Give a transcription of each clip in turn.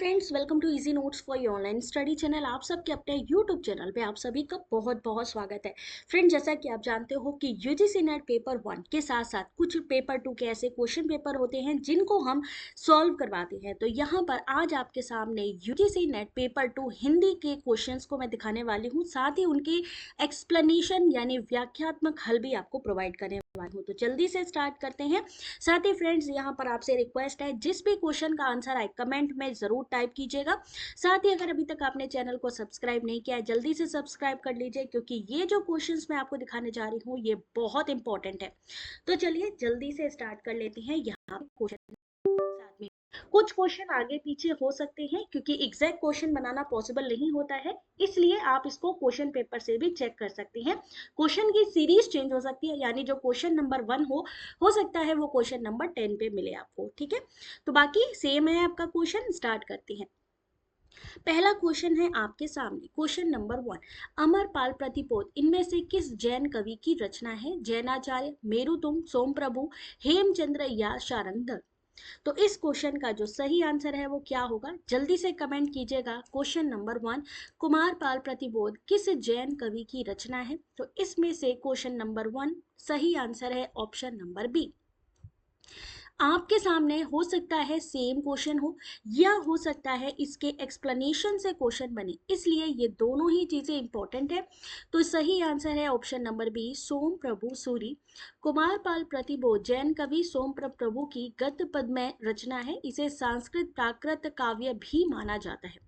Friends, welcome to easy notes for your online study channel. आप सबके अपने YouTube channel पे आप सभी का बहुत बहुत स्वागत है। फ्रेंड, जैसा कि आप जानते हो कि यूजीसी नेट पेपर 1 के साथ साथ कुछ पेपर 2 के ऐसे क्वेश्चन पेपर होते हैं जिनको हम सॉल्व करवाते हैं। तो यहाँ पर आज आपके सामने यूजीसी नेट पेपर 2 हिंदी के क्वेश्चंस को मैं दिखाने वाली हूँ, साथ ही उनके एक्सप्लेनेशन यानी व्याख्यात्मक हल भी आपको प्रोवाइड करने वाली हूँ। तो जल्दी से स्टार्ट करते हैं। साथ ही फ्रेंड्स, यहाँ पर आपसे रिक्वेस्ट है, जिस भी क्वेश्चन का आंसर आए कमेंट में जरूर टाइप कीजिएगा। साथ ही अगर अभी तक आपने चैनल को सब्सक्राइब नहीं किया है, जल्दी से सब्सक्राइब कर लीजिए, क्योंकि ये जो क्वेश्चंस मैं आपको दिखाने जा रही हूँ ये बहुत इंपॉर्टेंट है। तो चलिए जल्दी से स्टार्ट कर लेते हैं। यहाँ क्वेश्चन साथ में कुछ क्वेश्चन आगे पीछे हो सकते हैं, क्योंकि एग्जैक्ट क्वेश्चन बनाना पॉसिबल नहीं होता है, इसलिए आप इसको क्वेश्चन पेपर से भी चेक कर सकते हैं। क्वेश्चन की सीरीज चेंज हो सकती है, यानी जो क्वेश्चन नंबर 1 हो सकता है वो क्वेश्चन नंबर 10 पे मिले आपको। ठीक है, तो बाकी सेम है आपका क्वेश्चन। स्टार्ट करते हैं। पहला क्वेश्चन है आपके सामने, क्वेश्चन नंबर 1। अमरपाल प्रतिपोध इनमें से किस जैन कवि की रचना है? जैनाचार्य, मेरुतुंग, सोमप्रभु, हेमचंद्र या शारंगधर? तो इस क्वेश्चन का जो सही आंसर है वो क्या होगा, जल्दी से कमेंट कीजिएगा। क्वेश्चन नंबर 1, कुमारपाल प्रतिबोध किस जैन कवि की रचना है? तो इसमें से क्वेश्चन नंबर 1 सही आंसर है ऑप्शन नंबर बी। आपके सामने हो सकता है सेम क्वेश्चन हो, या हो सकता है इसके एक्सप्लेनेशन से क्वेश्चन बने, इसलिए ये दोनों ही चीजें इंपॉर्टेंट है। तो सही आंसर है ऑप्शन नंबर बी, सोम प्रभु सूरी। कुमारपाल प्रतिबोध जैन कवि सोम प्रभु की गद्य पद्य रचना है। इसे संस्कृत प्राकृत काव्य भी माना जाता है।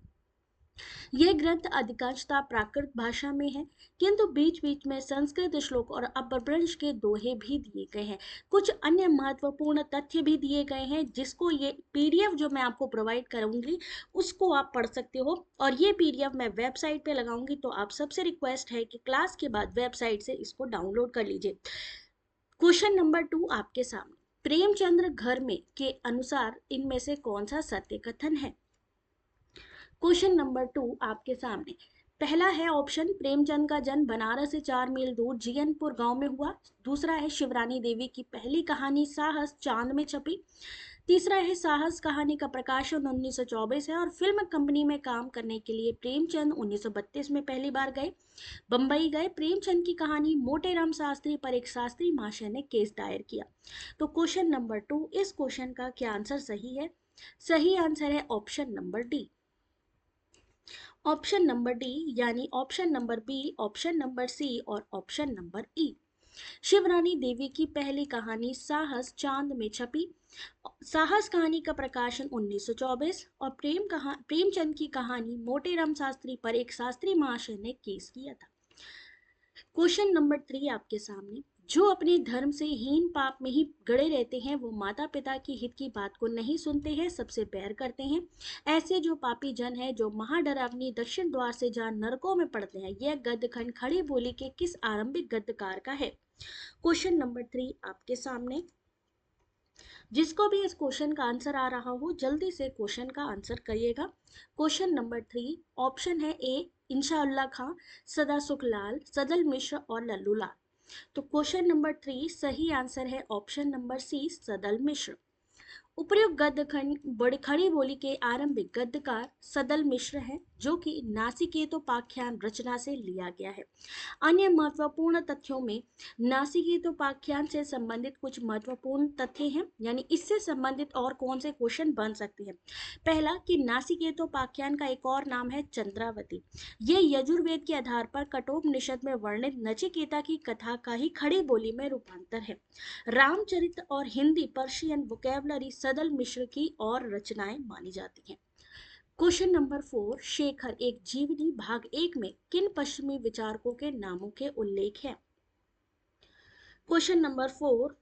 यह ग्रंथ अधिकांशतः प्राकृत भाषा में है, किंतु बीच बीच में संस्कृत श्लोक और अपभ्रंश के दोहे भी दिए गए हैं। कुछ अन्य महत्वपूर्ण तथ्य भी दिए गए हैं, जिसको ये पीडीएफ जो मैं आपको प्रोवाइड करूंगी उसको आप पढ़ सकते हो, और ये पीडीएफ मैं वेबसाइट पे लगाऊंगी। तो आप सबसे रिक्वेस्ट है कि क्लास के बाद वेबसाइट से इसको डाउनलोड कर लीजिए। क्वेश्चन नंबर 2 आपके सामने, प्रेमचंद्र घर में के अनुसार इनमें से कौन सा सत्य कथन है? क्वेश्चन नंबर 2 आपके सामने, पहला है ऑप्शन, प्रेमचंद का जन्म बनारस से 4 मील दूर जियनपुर गांव में हुआ। दूसरा है, शिवरानी देवी की पहली कहानी साहस चांद में छपी। तीसरा है, साहस कहानी का प्रकाशन 1924 है और फिल्म कंपनी में काम करने के लिए प्रेमचंद 1932 में पहली बार बंबई गए। प्रेमचंद की कहानी मोटेराम शास्त्री पर एक शास्त्री महाशय ने केस दायर किया। तो क्वेश्चन नंबर 2, इस क्वेश्चन का क्या आंसर सही है? सही आंसर है option number D. Option number D, यानी option number B, option number C और option number E. Shivrani Devi की पहली कहानी साहस चांद में छपी। साहस कहानी का प्रकाशन 1924 और प्रेमचंद की कहानी मोटेराम शास्त्री पर एक शास्त्री महाशय ने केस किया था। क्वेश्चन नंबर 3 आपके सामने, जो अपने धर्म से हीन पाप में ही गड़े रहते हैं वो माता पिता की हित की बात को नहीं सुनते हैं, सबसे बैर करते हैं। ऐसे जो पापी जन है जो महाडरावनी दक्षिण द्वार से जहाँ नरकों में पड़ते हैं। यह गद्य खंड खड़ी बोली के किस आरंभिक गद्यकार का है? क्वेश्चन नंबर 3 आपके सामने। जिसको भी इस क्वेश्चन का आंसर आ रहा हो जल्दी से क्वेश्चन का आंसर करिएगा। क्वेश्चन नंबर 3 ऑप्शन है ए, इंशाअल्लाह खां, सदा सुखलाल, सदल मिश्र और लल्लू लाल। तो क्वेश्चन नंबर 3 सही आंसर है ऑप्शन नंबर सी, सदल मिश्र। उपयुक्त गद्य खंड बड़ी खड़ी बोली के आरंभिक गद्यकार सदल मिश्र हैं, जो कि नासिकेतोपाख्यान रचना से लिया गया है। अन्य महत्वपूर्ण तथ्यों में नासिकेतोपाख्यान से संबंधित कुछ महत्वपूर्ण तथ्य हैं, यानी इससे संबंधित और कौन से क्वेश्चन बन सकते हैं। पहला कि नासिकेतोपाख्यान का एक और नाम है चंद्रावती। ये यजुर्वेद के आधार पर कठोपनिषद में वर्णित नचिकेता की कथा का ही खड़ी बोली में रूपांतर है। रामचरित और हिंदी पर्शियन वोकेबलरी सदल मिश्र की और रचनाएं मानी जाती हैं। क्वेश्चन नंबर 4, शेखर एक जीवनी भाग 1 में किन पश्चिमी विचारकों के नामों के उल्लेख है? Question number 4,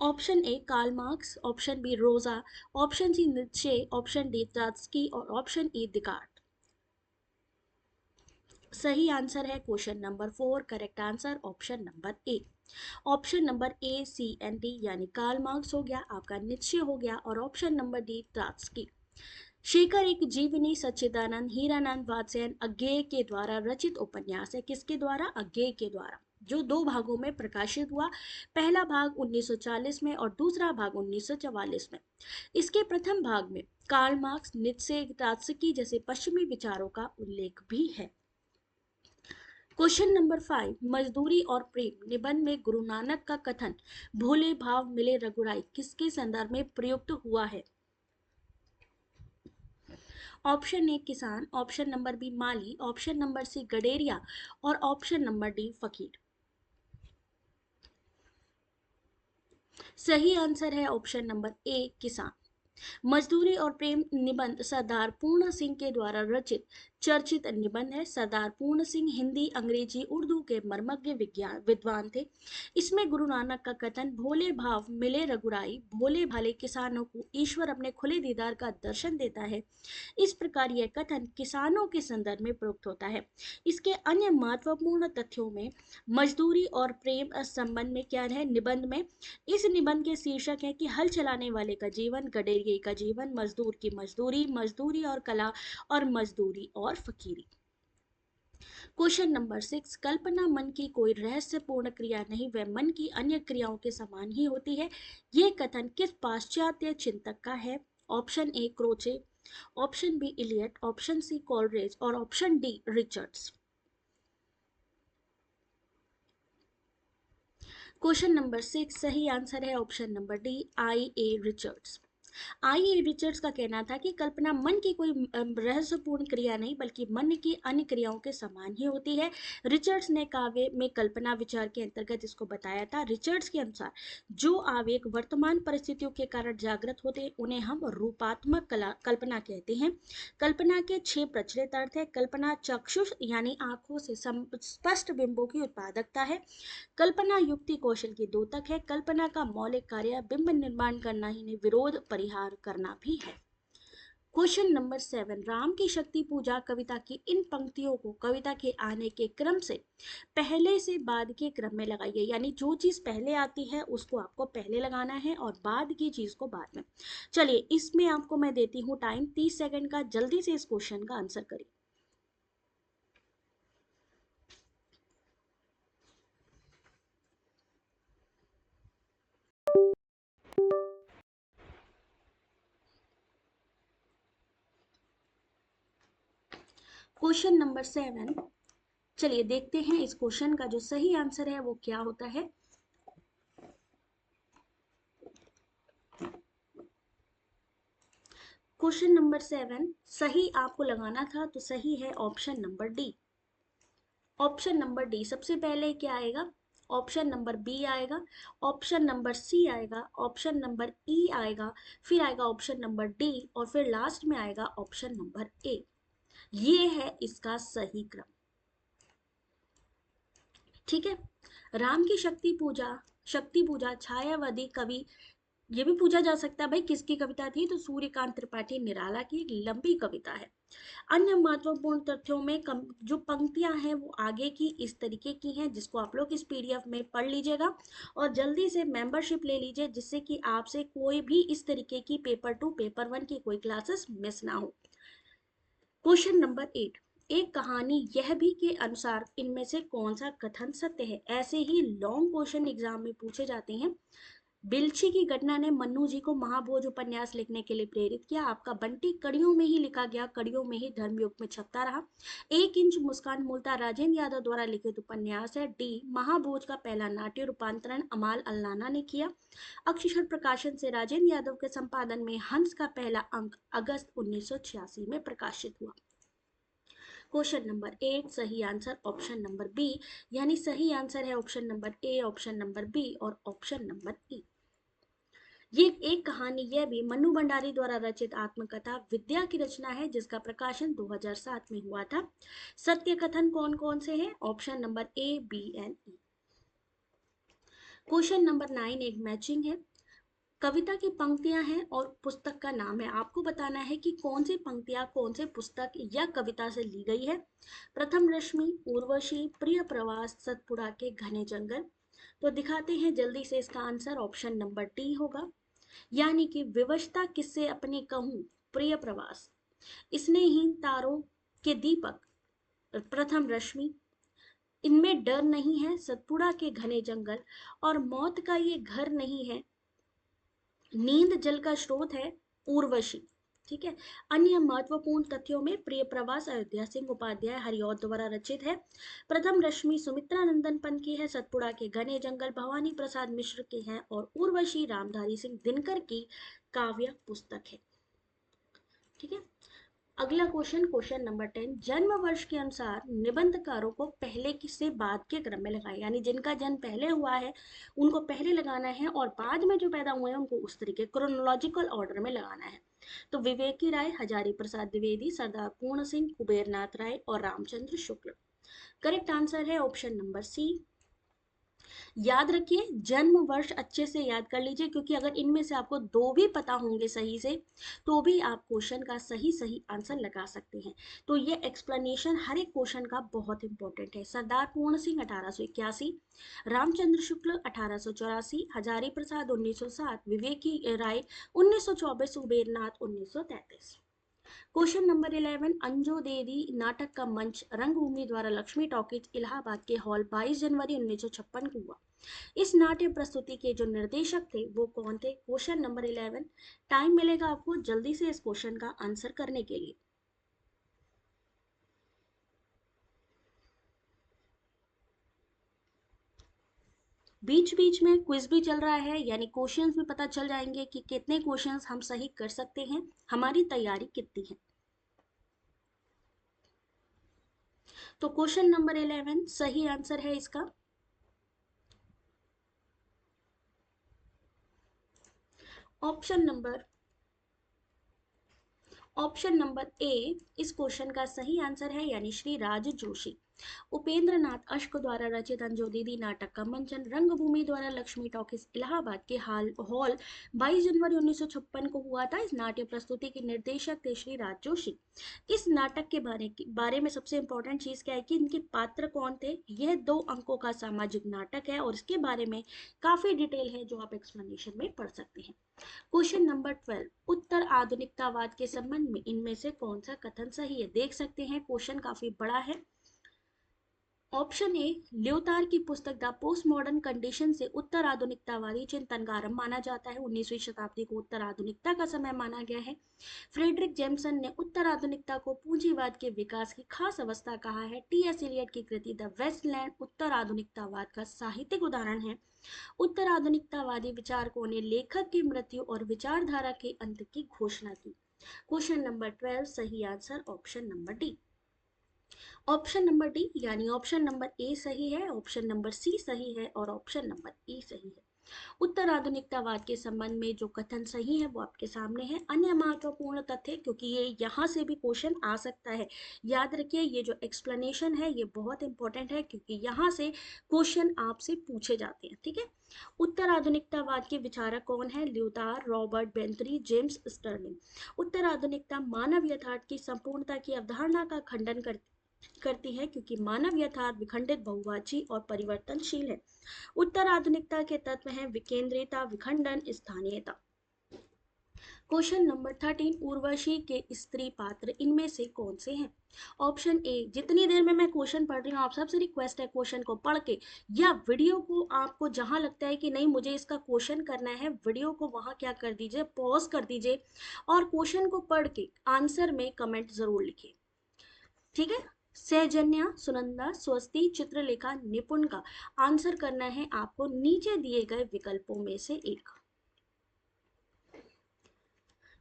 option A Karl Marx, option B Rosa, option C Nietzsche, option D Trotsky और ऑप्शन ई डिकार्ट। सही आंसर है question number 4, correct answer option number A. Option number A C and D, यानी Karl Marx हो गया, आपका Nietzsche हो गया, और option number D Trotsky. Shekhar Ek Jivani सच्चिदानंद हीरानंद वात्स्यन अज्ञेय के द्वारा रचित उपन्यास है। किसके द्वारा? अज्ञेय के द्वारा। जो 2 भागों में प्रकाशित हुआ। पहला भाग 1940 में और दूसरा भाग 1944 में। इसके प्रथम भाग में कार्ल मार्क्स, नीत्शे, ट्रात्स्की जैसे पश्चिमी विचारों का उल्लेख भी है। क्वेश्चन नंबर 5, मजदूरी और प्रेम निबंध में गुरु नानक का कथन भोले भाव मिले रघुराई किसके संदर्भ में प्रयुक्त हुआ है? ऑप्शन ए किसान, ऑप्शन नंबर बी माली, ऑप्शन नंबर सी गडेरिया और ऑप्शन नंबर डी फकीर। सही आंसर है ऑप्शन नंबर ए किसान। मजदूरी और प्रेम निबंध सरदार पूर्ण सिंह के द्वारा रचित चर्चित निबंध है। सरदार पूर्ण सिंह हिंदी, अंग्रेजी, उर्दू के मर्मज्ञ विद्वान थे। इसमें गुरु नानक का कथन भोले भाव मिले रघुराई, भोले भाले किसानों को ईश्वर अपने खुले दीदार का दर्शन देता है, इस प्रकार यह कथन किसानों के संदर्भ में प्रयुक्त होता है। इसके अन्य महत्वपूर्ण तथ्यों में मजदूरी और प्रेम संबंध में क्या है निबंध में, इस निबंध के शीर्षक है कि हल चलाने वाले का जीवन, गडेरिये का जीवन, मजदूर की मजदूरी, मजदूरी और कला और मजदूरी और फकीरी। क्वेश्चन नंबर 6, कल्पना मन की कोई रहस्यपूर्ण क्रिया नहीं, वह मन की अन्य क्रियाओं के समान ही होती है। यह कथन किस पाश्चात्य चिंतक का है? Option A Croce, option B Eliot, option C Coleridge और option D Richards. Question number 6 सही आंसर है option number D I A Richards. I A Richards का कहना था कि कल्पना मन की कोई रहस्यपूर्ण क्रिया नहीं बल्कि मन की अन्य क्रियाओं के समान ही होती है। रिचर्ड्स ने काव्य में कल्पना विचार के अंतर्गत इसको बताया था। रिचर्ड्स के अनुसार जो आवेग वर्तमान परिस्थितियों के कारण जागृत होते हैं उन्हें हम रूपात्मक कल्पना कहते हैं। कल्पना के 6 प्रचलित अर्थ है। कल्पना चक्षुष यानी आंखों से स्पष्ट बिंबों की उत्पादकता है। कल्पना युक्ति कौशल की द्योतक है। कल्पना का मौलिक कार्य बिंब निर्माण करना ही नहीं, विरोध परिहार करना भी है। क्वेश्चन नंबर 7, राम की शक्ति पूजा कविता की इन पंक्तियों को कविता के आने के क्रम से पहले से बाद के क्रम में लगाइए, यानी जो चीज पहले आती है उसको आपको पहले लगाना है और बाद की चीज को बाद में। चलिए इसमें आपको मैं देती हूँ टाइम 30 सेकंड का, जल्दी से इस क्वेश्चन का आंसर करिए। क्वेश्चन नंबर 7, चलिए देखते हैं इस क्वेश्चन का जो सही आंसर है वो क्या होता है। क्वेश्चन नंबर 7 सही आपको लगाना था तो सही है option number D. Option number D सबसे पहले क्या आएगा? ऑप्शन नंबर बी आएगा, ऑप्शन नंबर सी आएगा, ऑप्शन नंबर ई आएगा, फिर आएगा ऑप्शन नंबर डी और फिर लास्ट में आएगा ऑप्शन नंबर ए। ये है इसका सही क्रम। ठीक है। राम की शक्ति पूजा छायावादी कवि, ये भी पूछा जा सकता है भाई किसकी कविता थी, तो सूर्यकांत त्रिपाठी निराला की एक लंबी कविता है। अन्य महत्वपूर्ण तथ्यों में जो पंक्तियां हैं वो आगे की इस तरीके की हैं, जिसको आप लोग इस पीडीएफ में पढ़ लीजिएगा और जल्दी से मेंबरशिप ले लीजिए, जिससे कि आपसे कोई भी इस तरीके की पेपर 2 पेपर 1 की कोई क्लासेस मिस ना हो। क्वेश्चन नंबर 8, एक कहानी यह भी के अनुसार इनमें से कौन सा कथन सत्य है? ऐसे ही लॉन्ग क्वेश्चन एग्जाम में पूछे जाते हैं। बिल्छी की घटना ने मन्नू जी को महाभोज उपन्यास लिखने के लिए प्रेरित किया। आपका बंटी कड़ियों में ही लिखा गया, कड़ियों में ही धर्मयुग में छपता रहा। 1 इंच मुस्कान मूलतः राजेंद्र यादव द्वारा लिखित उपन्यास है। डी महाभोज का पहला नाट्य रूपांतरण अमाल अल्लाना ने किया। अक्षर प्रकाशन से राजेंद्र यादव के संपादन में हंस का पहला अंक अगस्त 1986 में प्रकाशित हुआ। क्वेश्चन नंबर 8 सही आंसर ऑप्शन नंबर बी, यानी सही आंसर है option number A, option number B और ऑप्शन नंबर ई। ये एक कहानी यह भी मन्नू भंडारी द्वारा रचित आत्मकथा विद्या की रचना है, जिसका प्रकाशन 2007 में हुआ था। सत्य कथन कौन कौन से हैं? Option number A, B and E. Question number 9 एक मैचिंग है। कविता की पंक्तियां हैं और पुस्तक का नाम है। आपको बताना है कि कौन सी पंक्तियां कौन से पुस्तक या कविता से ली गई है। प्रथम रश्मि, उर्वशी, प्रिय प्रवास, सतपुड़ा के घने जंगल। तो दिखाते हैं जल्दी से इसका आंसर ऑप्शन नंबर डी होगा, यानी कि विवशता किससे अपनी कहूं, प्रिय प्रवास। स्नेहीन तारों के दीपक, प्रथम रश्मि। इनमें डर नहीं है सतपुड़ा के घने जंगल, और मौत का ये घर नहीं है, नींद जल का स्रोत है, उर्वशी। ठीक है। अन्य महत्वपूर्ण तथ्यों में प्रिय प्रवास अयोध्या सिंह उपाध्याय हरिऔध द्वारा रचित है, प्रथम रश्मि सुमित्रा नंदन पंत की है, सतपुड़ा के घने जंगल भवानी प्रसाद मिश्र के हैं, और उर्वशी रामधारी सिंह दिनकर की काव्य पुस्तक है। ठीक है। अगला क्वेश्चन, क्वेश्चन नंबर 10, जन्म वर्ष के अनुसार निबंधकारों को पहले किससे बाद के क्रम में लगाए, यानी जिनका जन्म पहले हुआ है उनको पहले लगाना है, और बाद में जो पैदा हुए हैं उनको उस तरीके क्रोनोलॉजिकल ऑर्डर में लगाना है। तो विवेकी राय, हजारी प्रसाद द्विवेदी, सरदार पूर्ण सिंह, कुबेरनाथ राय और रामचंद्र शुक्ल। करेक्ट आंसर है ऑप्शन नंबर सी। याद रखिए, जन्म वर्ष अच्छे से याद कर लीजिए, क्योंकि अगर इनमें से आपको दो भी पता होंगे सही से तो भी आप क्वेश्चन का सही सही आंसर लगा सकते हैं। तो ये एक्सप्लेनेशन हर एक क्वेश्चन का बहुत इंपॉर्टेंट है। सरदार पूर्ण सिंह 1881, रामचंद्र शुक्ल 1884, हजारी प्रसाद 1907, विवेकी राय 1924, उबेरनाथ 1933। क्वेश्चन नंबर 11, अंजो देवी नाटक का मंच रंगभूमि द्वारा लक्ष्मी टॉकीज इलाहाबाद के हॉल 22 जनवरी 1956 को हुआ। इस नाट्य प्रस्तुति के जो निर्देशक थे वो कौन थे? Question number 11। टाइम मिलेगा आपको जल्दी से इस क्वेश्चन का आंसर करने के लिए। बीच बीच में क्विज भी चल रहा है, यानी क्वेश्चंस भी पता चल जाएंगे कि कितने क्वेश्चंस हम सही कर सकते हैं, हमारी तैयारी कितनी है। तो क्वेश्चन नंबर 11 सही आंसर है इसका ऑप्शन नंबर ए। इस क्वेश्चन का सही आंसर है, यानी श्री राज जोशी। उपेंद्र नाथ अश्क द्वारा रचित अंजोदीदी नाटक का मंचन रंगभूमि द्वारा लक्ष्मी टॉकीज इलाहाबाद के हॉल 22 जनवरी 1956 को हुआ था। इस नाट्य प्रस्तुति के निर्देशक थे श्री राज जोशी। इस नाटक के बारे में सबसे इंपॉर्टेंट चीज क्या है कि इनके पात्र कौन थे। यह 2 अंकों का सामाजिक नाटक है, और इसके बारे में काफी डिटेल है जो आप एक्सप्लेनेशन में पढ़ सकते हैं। क्वेश्चन नंबर 12, उत्तर आधुनिकतावाद के संबंध में इनमें से कौन सा कथन सही है? देख सकते हैं क्वेश्चन काफी बड़ा है। ऑप्शन ए, ल्योतार की पुस्तक द पोस्ट मॉडर्न कंडीशन से उत्तर आधुनिकतावादी चिंतन का आरंभ माना जाता है। 19वीं शताब्दी को उत्तर आधुनिकता का समय माना गया है। फ्रेडरिक जेम्सन ने उत्तर आधुनिकता को पूंजीवाद के विकास की खास अवस्था कहा है। टी एस एलियट की कृति द वेस्टलैंड उत्तर आधुनिकतावाद का साहित्यिक उदाहरण है। उत्तर आधुनिकतावादी विचारकों ने लेखक की मृत्यु और विचारधारा के अंत की घोषणा की। क्वेश्चन नंबर 12 सही answer option number D. Option number D यानी ऑप्शन नंबर ए सही है, ऑप्शन नंबर सी सही है और ऑप्शन नंबर ई सही है। उत्तर आधुनिकतावाद के संबंध में जो कथन सही है वो आपके सामने है। अन्य महत्वपूर्ण तथ्य, क्योंकि ये यहाँ से भी क्वेश्चन आ सकता है, याद रखिए ये जो एक्सप्लेनेशन है ये बहुत इंपॉर्टेंट है, क्योंकि यहाँ से क्वेश्चन आपसे पूछे जाते हैं। ठीक है। उत्तर आधुनिकतावाद के विचारक कौन है? ल्यूथार, रॉबर्ट बेंथरी, जेम्स स्टर्लिंग। उत्तर आधुनिकता मानव यथार्थ की संपूर्णता की अवधारणा का खंडन करती है, क्योंकि मानव यथार्थ विखंडित, बहुवाची और परिवर्तनशील है। उत्तर आधुनिकता के तत्व हैं विकेंद्रिता, विखंडन, स्थानीयता। क्वेश्चन नंबर 13, उर्वशी के स्त्री पात्र इनमें से कौन से हैं? ऑप्शन ए, जितनी देर में मैं क्वेश्चन पढ़ रही हूँ आप सबसे रिक्वेस्ट है क्वेश्चन को पढ़ के या वीडियो को, आपको जहां लगता है कि नहीं मुझे इसका क्वेश्चन करना है, वीडियो को वहां क्या कर दीजिए, पॉज कर दीजिए और क्वेश्चन को पढ़ के आंसर में कमेंट जरूर लिखिए। ठीक है। सहजन्या, सुनंदा, स्वस्ति, चित्रलेखा, निपुण का आंसर करना है आपको नीचे दिए गए विकल्पों में से एक।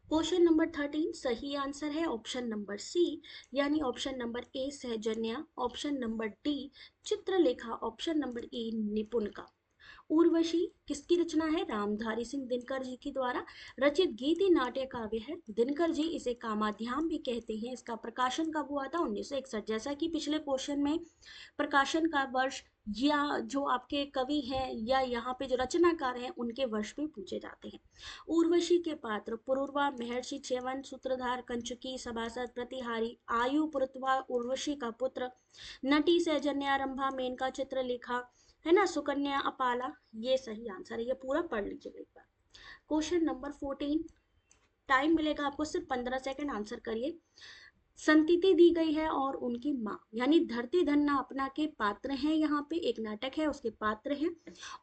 क्वेश्चन नंबर 13 सही आंसर है ऑप्शन नंबर सी, यानी ऑप्शन नंबर ए Sahajanya, option number D Chitralekha, option number ई निपुण का। उर्वशी किसकी रचना है? रामधारी सिंह दिनकर जी के द्वारा रचित गीति नाट्य काव्य है। दिनकर जी इसे कामाध्याम भी कहते हैं। इसका प्रकाशन कब हुआ था? 1961। जैसा कि पिछले क्वेश्चन में प्रकाशन का वर्ष या जो आपके कवि हैं या यहाँ पे जो रचनाकार हैं उनके वर्ष भी पूछे जाते हैं। उर्वशी के पात्र पुरुरवा, महर्षि च्यवन, सूत्रधार, कंचुकी, सभासद, प्रतिहारी, आयु, पुरुतवा, उर्वशी का पुत्र, नटी, सैजन्या, रंभा, मेनका, चित्रलेखा, है ना, सुकन्या, अपाला। ये सही आंसर है, ये पूरा पढ़ लीजिएगा एक बार। क्वेश्चन नंबर 14, टाइम मिलेगा आपको सिर्फ 15 सेकंड, आंसर करिए। संतति दी गई है और उनकी माँ, यानी धरती धन्ना अपना के पात्र हैं, यहाँ पे एक नाटक है उसके पात्र हैं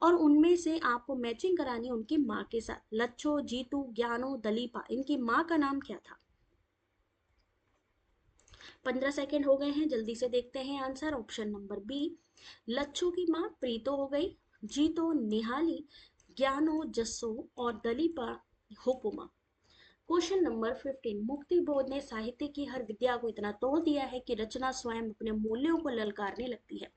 और उनमें से आपको मैचिंग करानी है उनकी माँ के साथ। लच्छो, जीतू, ज्ञानो, दलीपा, इनकी माँ का नाम क्या था? 15 सेकेंड हो गए हैं, जल्दी से देखते हैं answer. Option number B, Lachhu की माँ प्रीतो हो गई, जीतो निहाली, ज्ञानो जस्सो और दलीपा हुकुमा। क्वेश्चन नंबर 15, मुक्ति बोध ने साहित्य की हर विद्या को इतना तोड़ दिया है कि रचना स्वयं अपने मूल्यों को ललकारने लगती है।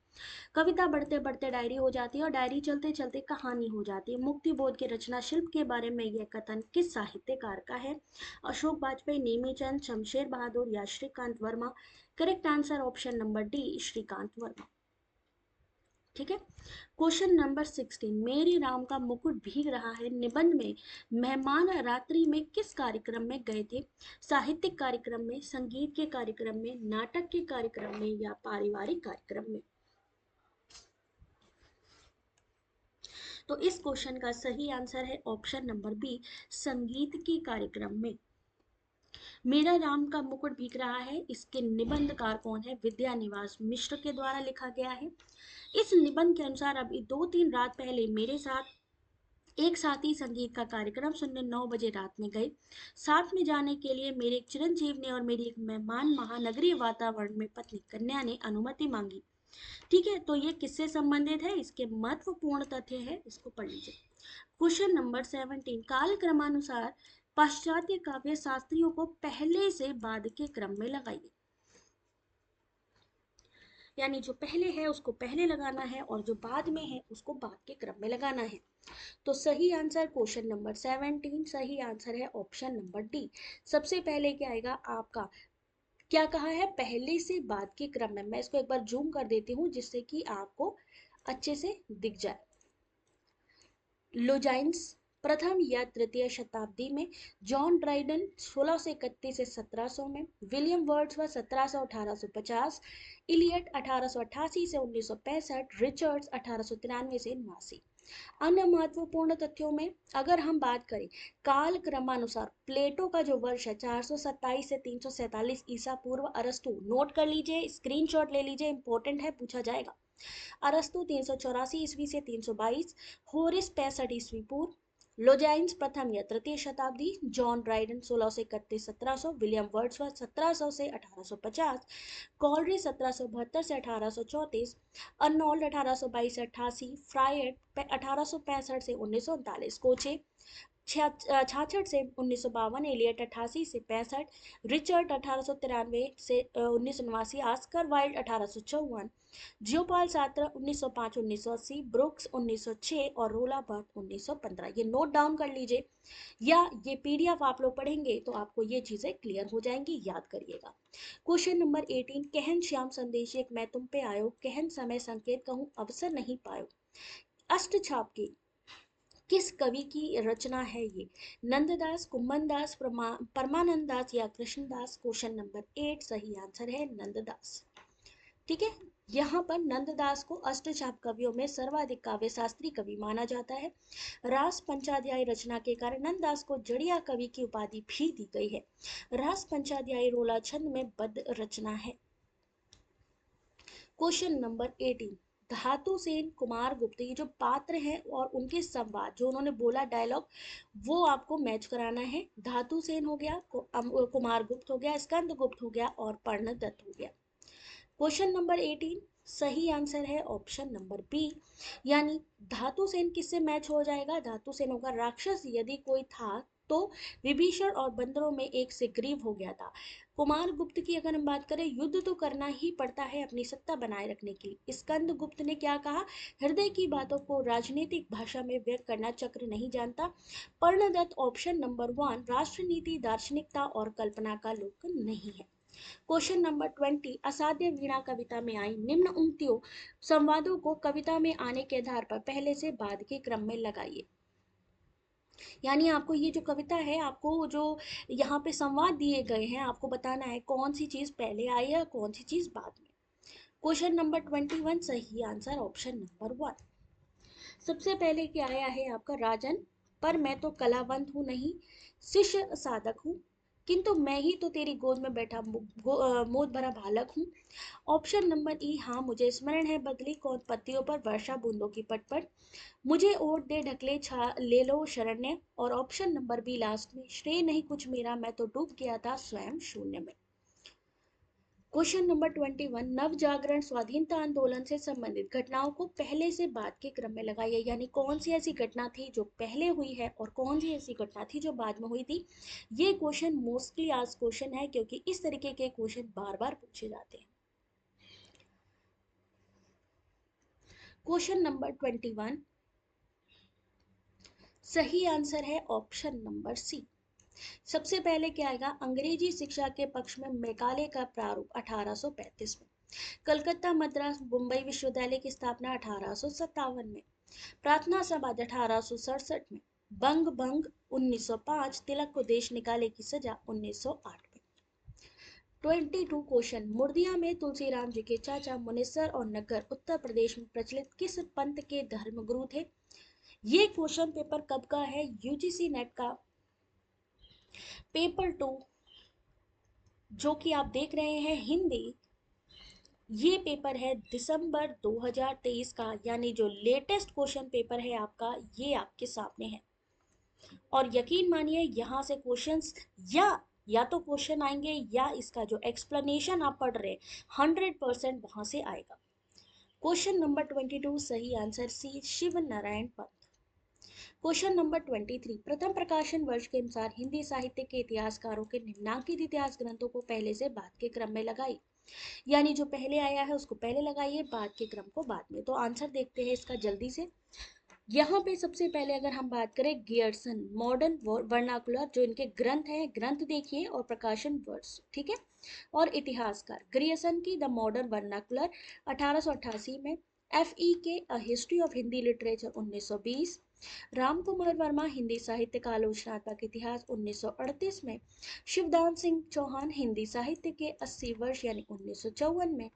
कविता बढ़ते बढ़ते डायरी हो जाती है और डायरी चलते चलते कहानी हो जाती है। मुक्ति बोध के रचना शिल्प के बारे में यह कथन किस साहित्यकार का है? अशोक वाजपेयी, नेमीचंद, शमशेर बहादुर या Shrikant Verma? Correct answer option number D, Shrikant Verma. ठीक है। क्वेश्चन नंबर 16, मेरे राम का मुकुट भीग रहा है निबंध में मेहमान रात्रि में किस कार्यक्रम में गए थे? साहित्यिक कार्यक्रम में, संगीत के कार्यक्रम में, नाटक के कार्यक्रम में या पारिवारिक कार्यक्रम में? तो इस क्वेश्चन का सही आंसर है ऑप्शन नंबर बी, संगीत के कार्यक्रम में। मेरा राम का मुकुट भीग रहा है, इसके निबंधकार कौन है? विद्या निवास मिश्र के द्वारा लिखा गया है। इस निबंध के अनुसार अभी 2-3 रात पहले मेरे साथ एक साथी संगीत का कार्यक्रम सुनने 9 बजे रात में गए। साथ में जाने के लिए मेरे एक चिरंजीव ने और मेरी एक मेहमान महानगरीय वातावरण में पत्नी कन्या ने अनुमति मांगी। ठीक है, तो ये किससे संबंधित है? इसके महत्वपूर्ण तथ्य है, इसको पढ़ लीजिए। क्वेश्चन नंबर 17, काल क्रमानुसार पाश्चात्य काव्य शास्त्रियों को पहले से बाद के क्रम में लगाइए। यानी जो पहले है उसको पहले लगाना है और जो बाद में है उसको बाद के क्रम में लगाना है। तो सही आंसर क्वेश्चन नंबर 17, सही आंसर है ऑप्शन नंबर डी। सबसे पहले क्या आएगा आपका? क्या कहा है? पहले से बाद के क्रम में। मैं इसको एक बार जूम कर देती हूँ जिससे कि आपको अच्छे से दिख जाए। लोजाइंस प्रथम या तृतीय शताब्दी में, जॉन ड्राइडन 1631 से 1700 में, विलियम वर्ड्सवर्थ 1700-1850, इलियट 1888 से 1965, रिचर्ड्स 1893 से 89। अन्य महत्वपूर्ण तथ्यों में अगर हम बात करें काल क्रमानुसार, प्लेटो का जो वर्ष है 427 से 347 ईसा पूर्व, अरस्तु, नोट कर लीजिए, स्क्रीनशॉट ले लीजिए, इंपॉर्टेंट है, पूछा जाएगा। अरस्तु 384 ईस्वी से 322, होरिस 65 ईस्वी पूर्व, लोजाइंस प्रथम या तृतीय शताब्दी, जॉन ड्राइडन 1631-1700, विलियम वर्ड्सवर्थ 1700 से 1850, कॉलरी 1772 से 1834, अर्नोल्ड 1822 से 88, फ्रायड 1865 से 1939, कोचे 66 से 1952, एलियट 88 से 65, रिचर्ड 1893 से 1989, आस्कर वाइल्ड 1854, जियोपाल सात्र 1905-1980, ब्रुक्स 1906 और रोला बर्थ 1915। ये नोट डाउन कर लीजिए या ये पीडीएफ आप लोग पढ़ेंगे तो आपको ये चीजें क्लियर हो जाएंगी, याद करिएगा। क्वेश्चन नंबर 18, कहन श्याम संदेश एक मैं तुम पे आयो, कहन समय संकेत कहूँ अवसर नहीं पायो, अष्टछाप की किस कवि की रचना है ये? नंददास, कुम्भनदास, परमानंद दास या कृष्णदास? क्वेश्चन नंबर 8, सही आंसर है नंददास। ठीक है, यहाँ पर नंददास को अष्टछाप कवियों में सर्वाधिक काव्य शास्त्री कवि माना जाता है। रास पंचाध्यायी रचना के कारण नंददास को जड़िया कवि की उपाधि भी दी गई है। रास पंचाध्यायी रोला छंद में बद्ध रचना है। क्वेश्चन नंबर 18, धातु सेन, कुमार गुप्त, ये जो पात्र हैं और उनके संवाद जो उन्होंने बोला डायलॉग, वो आपको मैच कराना है। धातु सेन हो गया, कुमार गुप्त हो गया, स्कंद गुप्त हो गया और पर्ण दत्त हो गया। क्वेश्चन नंबर 18, सही आंसर है ऑप्शन नंबर बी, यानी धातु सेन किससे मैच हो जाएगा? धातु सेन होगा राक्षस यदि कोई था तो विभीषण और बंदरों में एक से ग्रीव हो गया था। कुमार गुप्त की अगर हम बात करें, युद्ध तो करना ही पड़ता है अपनी सत्ता बनाए रखने के लिए। स्कंद गुप्त ने क्या कहा? हृदय की बातों को राजनीतिक भाषा में व्यक्त करना चक्र नहीं जानता। पर्णदत्त ऑप्शन नंबर 1 राष्ट्रनीति, दार्शनिकता और कल्पना का लोक नहीं है। क्वेश्चन नंबर 20, असाध्य वीणा कविता में आई निम्न उक्तियों संवादों को कविता में आने के आधार पर पहले से बाद के क्रम में लगाइए। यानी आपको ये जो कविता है, आपको जो यहाँ पे संवाद दिए गए हैं, आपको बताना है कौन सी चीज पहले आई है कौन सी चीज बाद में। क्वेश्चन नंबर 21, सही आंसर ऑप्शन नंबर 1। सबसे पहले क्या आया है आपका? राजन, पर मैं तो कलावंत हूँ नहीं, शिष्य साधक हूँ, किंतु मैं ही तो तेरी गोद में बैठा मोद भरा बालक हूँ। ऑप्शन नंबर ई, हाँ मुझे स्मरण है, बदली कौन पत्तियों पर वर्षा बूंदों की पटपट, मुझे ओट दे ढकले छा ले लो शरण्य। और ऑप्शन नंबर बी लास्ट में, श्रेय नहीं कुछ मेरा, मैं तो डूब गया था स्वयं शून्य में। क्वेश्चन नंबर 21, नव जागरण स्वाधीनता आंदोलन से संबंधित घटनाओं को पहले से बाद के क्रम में लगाइए, यानी कौन सी ऐसी घटना थी जो पहले हुई है और कौन सी ऐसी घटना थी जो बाद में हुई थी। ये क्वेश्चन मोस्टली आज क्वेश्चन है, क्योंकि इस तरीके के क्वेश्चन बार बार पूछे जाते हैं। क्वेश्चन नंबर 21, सही आंसर है ऑप्शन नंबर सी। सबसे पहले क्या आएगा, अंग्रेजी शिक्षा के पक्ष में मैकाले का प्रारूप 1835 में, कलकत्ता मद्रास मुंबई विश्वविद्यालय की स्थापना 1857 में, प्रार्थना समाज 1867 में, बंग भंग 1905, तिलक को देश निकाले की सजा 1908 में। 22 क्वेश्चन, मुर्दिया में तुलसीराम जी के चाचा मुनेसर और नगर उत्तर प्रदेश में प्रचलित किस पंथ के धर्मगुरु थे। ये क्वेश्चन पेपर कब का है, यूजीसी नेट का पेपर 2 जो कि आप देख रहे हैं हिंदी, ये पेपर है दिसंबर 2023 का, यानी जो लेटेस्ट क्वेश्चन पेपर है आपका, ये आपके सामने है। और यकीन मानिए यहाँ से क्वेश्चंस या तो क्वेश्चन आएंगे या इसका जो एक्सप्लेनेशन आप पढ़ रहे 100% वहां से आएगा। क्वेश्चन नंबर 22, सही answer C, Shiv Narayan Pant. Question number 23, प्रथम प्रकाशन वर्ष के अनुसार हिंदी साहित्य के इतिहासकारों के निम्नांकित इतिहास ग्रंथों को पहले से बाद के क्रम में लगाई, यानी जो पहले आया है उसको पहले लगाइए, बाद के क्रम को बाद में। तो आंसर देखते हैं इसका जल्दी से। यहाँ पे सबसे पहले अगर हम बात करें गियर्सन मॉडर्न वर्नाकुलर, जो इनके ग्रंथ हैं, ग्रंथ देखिए और प्रकाशन वर्ष, ठीक है। और इतिहासकार ग्रियर्सन की द मॉडर्न वर्नाकुलर 1888 में, एफ ई के a history of Hindi literature 1920, Ram Kumar Verma Hindi साहित्य का आलोचनात्मक इतिहास 1938 में, शिवदान सिंह चौहान हिंदी साहित्य के 80 वर्ष यानी 1954 में,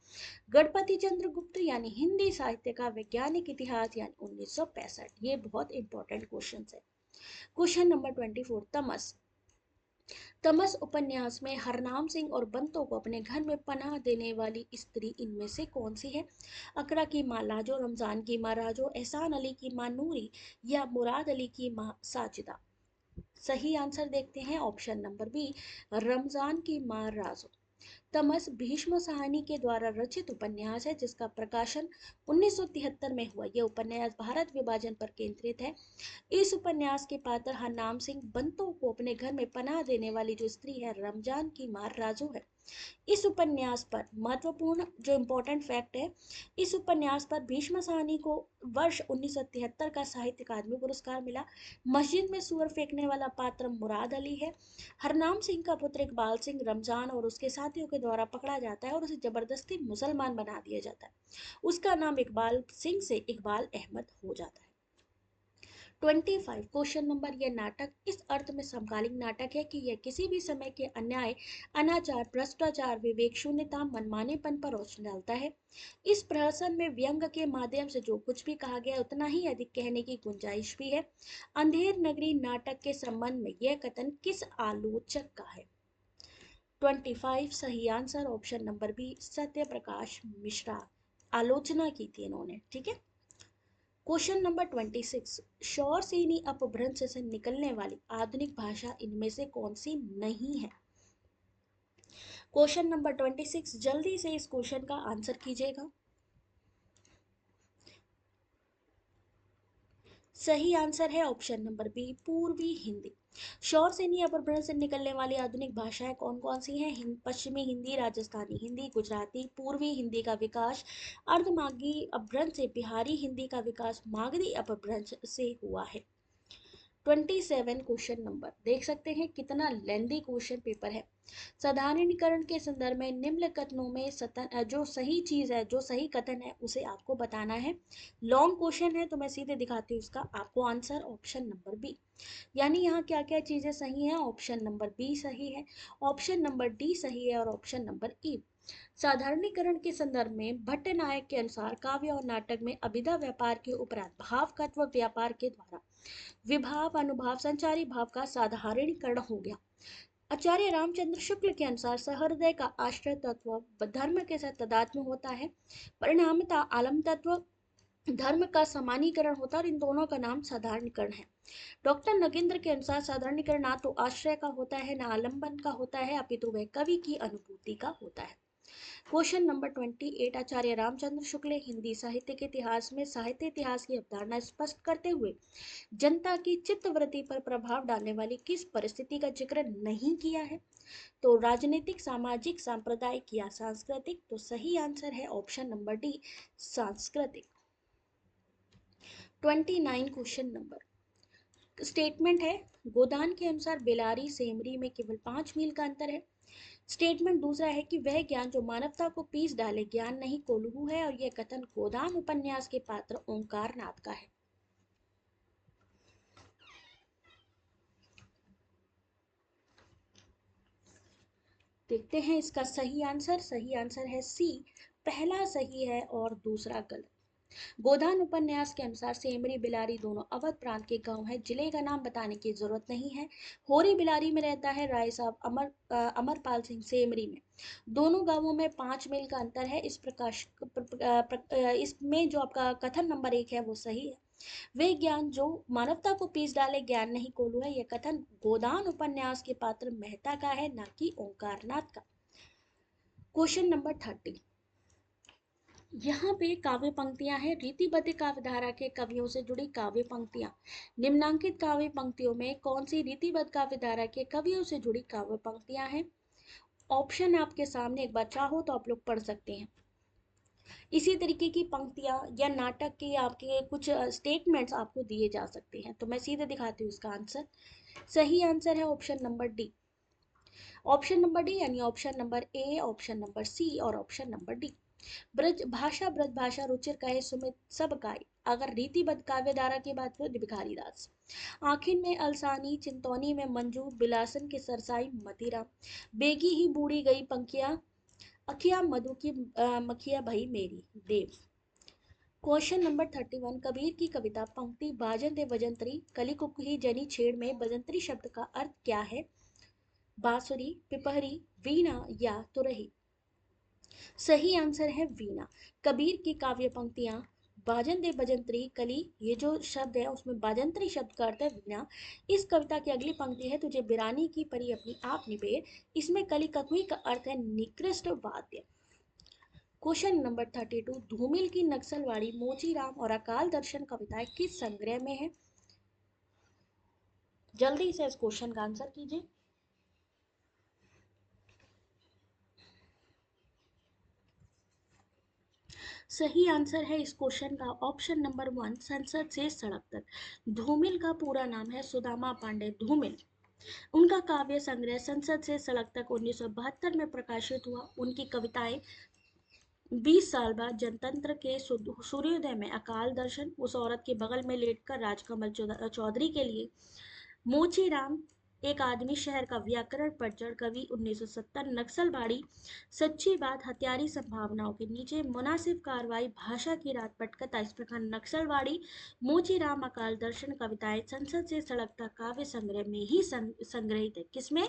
गणपति चंद्र गुप्त यानी हिंदी साहित्य का वैज्ञानिक इतिहास यानी 1965। ये बहुत इंपॉर्टेंट क्वेश्चन है। क्वेश्चन नंबर 24, तमस। तमस उपन्यास में हरनाम सिंह और बंतों को अपने घर में पनाह देने वाली स्त्री इनमें से कौन सी है। अकरा की माँ लाजो, रमजान की माँ राजो, एहसान अली की माँ नूरी या मुराद अली की माँ साजिदा। सही आंसर देखते हैं ऑप्शन नंबर बी, रमजान की माँ राजो। तमस भीष्म साहनी के द्वारा रचित उपन्यास है जिसका प्रकाशन 1973 में हुआ। यह उपन्यास भारत विभाजन पर केंद्रित है। इस उपन्यास के पात्र हरनाम सिंह बंतों को अपने घर में पनाह देने वाली जो स्त्री है रमजान की मां राजू है। इस उपन्यास पर महत्वपूर्ण जो इम्पोर्टेंट फैक्ट है, इस उपन्यास पर भीष्म साहनी को वर्ष 1973 का साहित्य अकादमी पुरस्कार मिला। मस्जिद में सूअर फेंकने वाला पात्र मुराद अली है। हरनाम सिंह का पुत्र इकबाल सिंह रमजान और उसके साथियों के द्वारा पकड़ा जाता है और उसे जबरदस्ती मुसलमान बना दिया जाता है। उसका नाम इकबाल सिंह से इकबाल अहमद हो जाता है। 25 क्वेश्चन नंबर, यह नाटक इस अर्थ में समकालीन नाटक है कि यह किसी भी समय के अन्याय, अनाचार, भ्रष्टाचार, विवेक शून्यता, मनमानेपन पर रोशनी डालता है। इस प्रहसन में व्यंग के माध्यम से जो कुछ भी कहा गया उतना ही अधिक कहने की गुंजाइश भी है। अंधेर नगरी नाटक के संबंध में यह कथन किस आलोचक का है। 25 सही answer option number B, Satya Prakash Mishra. आलोचना की थी इन्होंने, ठीक है। क्वेश्चन नंबर 26, शौर सेनी अपभ्रंश से निकलने वाली आधुनिक भाषा इनमें से कौन सी नहीं है। क्वेश्चन नंबर 26, जल्दी से इस क्वेश्चन का आंसर कीजिएगा। सही आंसर है ऑप्शन नंबर बी, पूर्वी हिंदी। शौर सेनी अपभ्रंश से निकलने वाली आधुनिक भाषाएं कौन कौन सी हैं। पश्चिमी हिंदी, राजस्थानी हिंदी, गुजराती। पूर्वी हिंदी का विकास अर्धमागधी अपभ्रंश से, बिहारी हिंदी का विकास मागधी अपभ्रंश से हुआ है। 27 क्वेश्चन नंबर देख सकते हैं कितना लेंदी क्वेश्चन पेपर है। साधारणीकरण के संदर्भ में निम्न कथनों में जो सही चीज है, जो सही कथन है उसे आपको बताना है। लॉन्ग क्वेश्चन है तो मैं सीधे दिखाती हूँ उसका आपको आंसर, ऑप्शन नंबर बी। यानी यहाँ क्या क्या चीजें सही हैं, ऑप्शन नंबर बी सही है, ऑप्शन नंबर डी सही है और ऑप्शन नंबर ई। साधारणीकरण के संदर्भ में भट्ट नायक के अनुसार काव्य और नाटक में अभिधा व्यापार के उपरांत भावकत्व व्यापार के द्वारा विभाव अनुभाव संचारी भाव का साधारणीकरण हो गया। आचार्य रामचंद्र शुक्ल के अनुसार सहृदय का आश्रय तत्व धर्म के साथ तादात्म्य होता है। परिणामतः आलम तत्व धर्म का समानीकरण होता है और इन दोनों का नाम साधारणीकरण है। डॉक्टर नगेंद्र के अनुसार साधारणीकरण ना तो आश्रय का होता है ना आलंबन का होता है, अपितु वह कवि की अनुभूति का होता है। क्वेश्चन नंबर 28, आचार्य रामचंद्र शुक्ल हिंदी साहित्य के इतिहास में साहित्य इतिहास की अवधारणा स्पष्ट करते हुए जनता की चित्तवृत्ति पर प्रभाव डालने वाली किस परिस्थिति का जिक्र नहीं किया है? तो राजनीतिक, सामाजिक, सांप्रदायिक या सांस्कृतिक। तो सही आंसर है ऑप्शन नंबर डी, सांस्कृतिक। 29 क्वेश्चन नंबर स्टेटमेंट है, गोदान के अनुसार बेलारी सेमरी में केवल 5 मील का अंतर है। स्टेटमेंट दूसरा है कि वह ज्ञान जो मानवता को पीस डाले ज्ञान नहीं कोल्हू है, और यह कथन गोदान उपन्यास के पात्र ओंकार नाथ का है। देखते हैं इसका सही आंसर। सही आंसर है सी, पहला सही है और दूसरा गलत। गोदान उपन्यास के अनुसार सेमरी बिलारी दोनों अवध प्रांत के गांव हैं। जिले का नाम बताने की जरूरत नहीं है। होरी बिलारी में रहता है राय साहब अमरपाल सिंह सेमरी में। दोनों गांवों में 5 मील का अंतर है। इसमें जो आपका कथन नंबर 1 है वो सही है। वे ज्ञान जो मानवता को पीस डाले ज्ञान नहीं कोलू है, यह कथन गोदान उपन्यास के पात्र मेहता का है, ना कि ओंकारनाथ का। क्वेश्चन नंबर 30, यहाँ पे काव्य पंक्तियां हैं। रीतिबद्ध काव्यधारा के कवियों से जुड़ी काव्य पंक्तियां। निम्नांकित काव्य पंक्तियों में कौन सी रीतिबद्ध काव्यधारा के कवियों से जुड़ी काव्य पंक्तियां हैं? ऑप्शन आपके सामने, एक बार चाहो तो आप लोग पढ़ सकते हैं। इसी तरीके की पंक्तियां या नाटक के आपके कुछ स्टेटमेंट्स आपको दिए जा सकते हैं। तो मैं सीधे दिखाती हूँ इसका आंसर। सही आंसर है option number D. Option number D यानी option number A, option number C और ऑप्शन नंबर डी। ब्रज भाषा रुचिर कहे सुमित सब गाय, अगर रीतिबद्ध काव्यधारा की बात करें भिखारी दास। आखिर में अलसानी चिंतौनी में मंजू, बिलासन के सरसाई मतीराम, बेगी ही बूढ़ी गई पंखिया, अखिया मधु की मखिया भई मेरी देव। क्वेश्चन नंबर 31, कबीर की कविता पंक्ति बाजन दे बजंतरी कली कुकही जनी छेड़ में बजंतरी शब्द का अर्थ क्या है? बांसुरी, पिपहरी, वीणा या तुरही। सही आंसर है वीणा। कबीर की काव्य पंक्तियां बाजन दे बजंतरी कली, ये जो शब्द है उसमें बाजंतरी शब्द का अर्थ है वीणा। इस कविता की अगली पंक्ति है, तुझे बिरानी की परी अपनी आप निबेड़, इसमें कली ककुई का अर्थ है निकृष्ट वाद्य। क्वेश्चन नंबर 32, धूमिल की नक्सलवाड़ी, मोचीराम और अकाल दर्शन कविताएं किस संग्रह में है? जल्दी से इस क्वेश्चन का आंसर कीजिए। सही आंसर है इस क्वेश्चन का ऑप्शन नंबर 1, संसद से सड़क तक। धूमिल का पूरा नाम है सुदामा पांडे धूमिल। उनका काव्य संग्रह संसद से सड़क तक 1972 में प्रकाशित हुआ। उनकी कविताएं 20 साल बाद जनतंत्र के सूर्योदय में अकाल दर्शन, उस औरत के बगल में लेटकर राजकमल चौधरी के लिए, मोची राम, एक आदमी शहर का व्याकरण पढ़ कवि 1970, नक्सलबाड़ी, सच्ची बात, हत्यारी संभावनाओं के नीचे, मुनासिब कार्रवाई, भाषा की रात, पटकथा। इस प्रकार नक्सलबाड़ी, मोची राम, अकाल दर्शन कविताएं संसद से सड़क तक काव्य संग्रह में ही संग्रहित है। किसमें?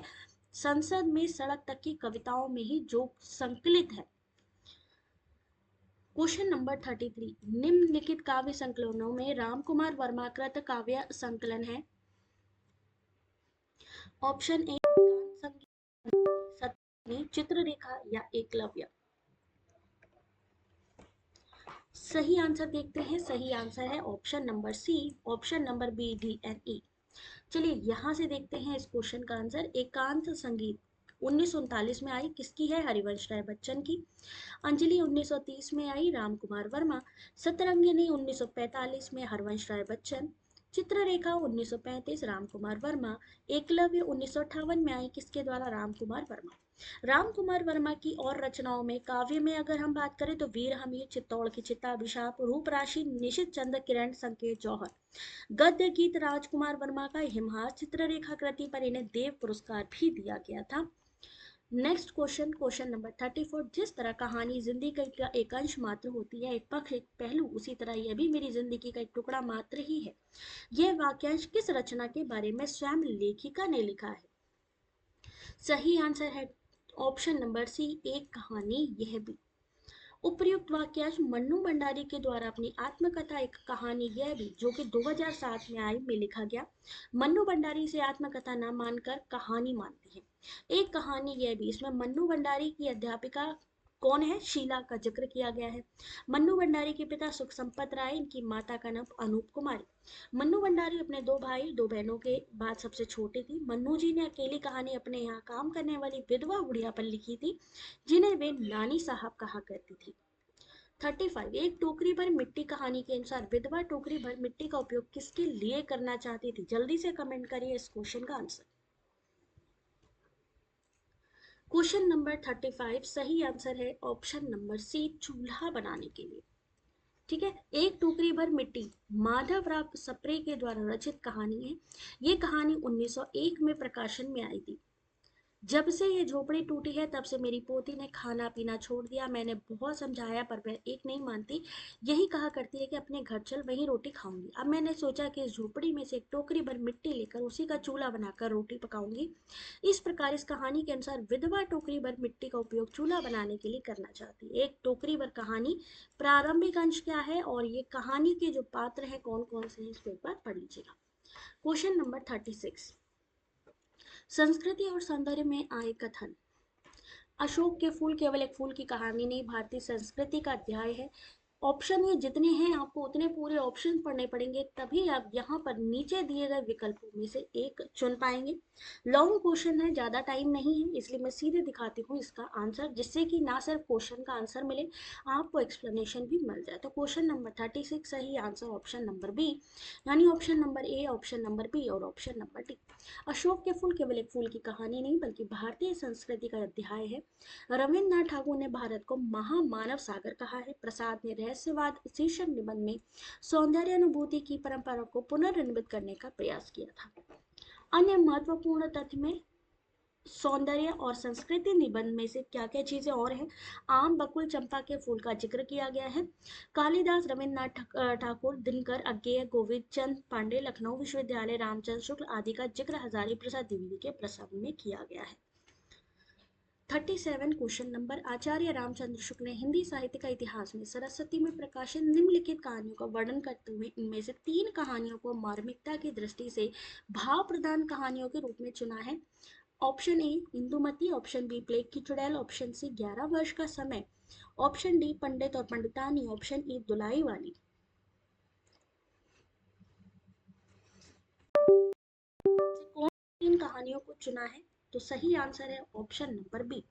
संसद में सड़क तक की कविताओं में ही जो संकलित है। क्वेश्चन नंबर 33, निम्नलिखित काव्य संकलनों में रामकुमार वर्मा कृत काव्य संकलन है? ऑप्शन ए, सतनी, चित्ररेखा या एकलव्य। सही आंसर देखते हैं। सही आंसर है option number C, option number B, D and E. चलिए यहां से देखते हैं इस क्वेश्चन का आंसर। एकांत संगीत 1939 में आई, किसकी है? हरिवंश राय बच्चन की। अंजलि 1930 में आई, राम कुमार वर्मा। सतरंगिनी 1945 में, हरवंश राय बच्चन। चित्ररेखा 1935, राम कुमार वर्मा। एकलव्य 1958 में आई, किसके द्वारा? राम कुमार वर्मा। राम कुमार वर्मा की और रचनाओं में काव्य में अगर हम बात करें तो वीर हमीर, चित्तौड़ की चिता, अभिशाप, रूप राशि, निशित चंद्र, किरण, संकेत, जौहर। गद्य गीत राजकुमार वर्मा का हिमहार, चित्ररेखा कृति पर इन्हें देव पुरस्कार भी दिया गया था। नेक्स्ट क्वेश्चन, क्वेश्चन नंबर 34, जिस तरह कहानी जिंदगी का एक अंश मात्र होती है, एक पक्ष एक पहलू, उसी तरह यह भी मेरी जिंदगी का एक टुकड़ा मात्र ही है। यह वाक्यांश किस रचना के बारे में स्वयं लेखिका ने लिखा है? सही आंसर है ऑप्शन नंबर सी, एक कहानी यह भी। उपर्युक्त वाक्यांश मन्नू भंडारी के द्वारा अपनी आत्मकथा एक कहानी यह भी, जो कि 2007 में आई, में लिखा गया। मन्नू भंडारी से आत्मकथा न मानकर कहानी मानते हैं। एक कहानी यह भी, इसमें मन्नू भंडारी की अध्यापिका कौन है, शीला का जिक्र किया गया है। मन्नू भंडारी के पिता सुख संपत राय, इनकी माता का नाम अनूप कुमारी। मन्नू भंडारी अपने दो भाई दो बहनों के बाद सबसे छोटी थी। मन्नू जी ने अकेली कहानी अपने यहाँ काम करने वाली विधवा बुढ़िया पर लिखी थी, जिन्हें वे नानी साहब कहा करती थी। 35, एक टोकरी भर मिट्टी कहानी के अनुसार विधवा टोकरी भर मिट्टी का उपयोग किसके लिए करना चाहती थी? जल्दी से कमेंट करिए इस क्वेश्चन का आंसर। क्वेश्चन नंबर 35, सही आंसर है ऑप्शन नंबर सी, चूल्हा बनाने के लिए। ठीक है, एक टोकरी भर मिट्टी माधवराव सप्रे के द्वारा रचित कहानी है। ये कहानी 1901 में प्रकाशन में आई थी। जब से ये झोपड़ी टूटी है तब से मेरी पोती ने खाना पीना छोड़ दिया। मैंने बहुत समझाया पर वह एक नहीं मानती। यही कहा करती है कि अपने घर चल, वहीं रोटी खाऊंगी। अब मैंने सोचा कि इस झोपड़ी में से एक टोकरी भर मिट्टी लेकर उसी का चूल्हा बनाकर रोटी पकाऊंगी। इस प्रकार इस कहानी के अनुसार विधवा टोकरी भर मिट्टी का उपयोग चूल्हा बनाने के लिए करना चाहती है। एक टोकरी भर कहानी प्रारंभिक अंश क्या है और ये कहानी के जो पात्र हैं कौन कौन से हैं, इसको एक बार पढ़ लीजिएगा। क्वेश्चन नंबर 36, संस्कृति और सौंदर्य में आए कथन। अशोक के फूल केवल एक फूल की कहानी नहीं, भारतीय संस्कृति का अध्याय है। ऑप्शन ये जितने हैं आपको उतने पूरे ऑप्शन पढ़ने पड़ेंगे, तभी आप यहाँ पर नीचे दिए गए विकल्पों में से एक चुन पाएंगे। लॉन्ग क्वेश्चन है, ज्यादा टाइम नहीं है, इसलिए मैं सीधे दिखाती हूँ इसका आंसर, जिससे कि ना सिर्फ क्वेश्चन का आंसर मिले, आपको एक्सप्लेनेशन भी मिल जाए। तो क्वेश्चन नंबर 36 सही आंसर ऑप्शन नंबर बी, यानी option number A, option number B और ऑप्शन नंबर डी। अशोक के फूल केवल एक फूल की कहानी नहीं बल्कि भारतीय संस्कृति का अध्याय है। रविन्द्रनाथ ठाकुर ने भारत को महामानव सागर कहा है। प्रसाद ने रहस्यवाद शीर्षक निबंध में सौंदर्य अनुभूति की परंपरा को पुनर्निर्मित करने का प्रयास किया था। अन्य महत्वपूर्ण तथ्य में सौंदर्य और संस्कृति निबंध में से क्या क्या चीजें और हैं? आम, बकुल, चंपा के फूल का जिक्र किया गया है। कालिदास, रविन्द्रनाथ ठाकुर, दिनकर, अज्ञेय, गोविंद चंद पांडे, लखनऊ विश्वविद्यालय, रामचंद्र शुक्ल आदि का जिक्र हजारी प्रसाद द्विवेदी के प्रसंग में किया गया है। 37 क्वेश्चन नंबर, आचार्य रामचंद्र शुक्ल ने हिंदी साहित्य का इतिहास में सरस्वती में प्रकाशित निम्नलिखित कहानियों का वर्णन करते हुए इनमें से 3 कहानियों को मार्मिकता की दृष्टि से भाव प्रदान कहानियों के रूप में चुना है। Option A Indumati, option B plague की चुड़ैल, ऑप्शन सी 11 वर्ष का समय, ऑप्शन डी पंडित और पंडितानी, ऑप्शन ई दुलाई वाली। कौन 3 कहानियों को चुना है? तो सही आंसर है option number B,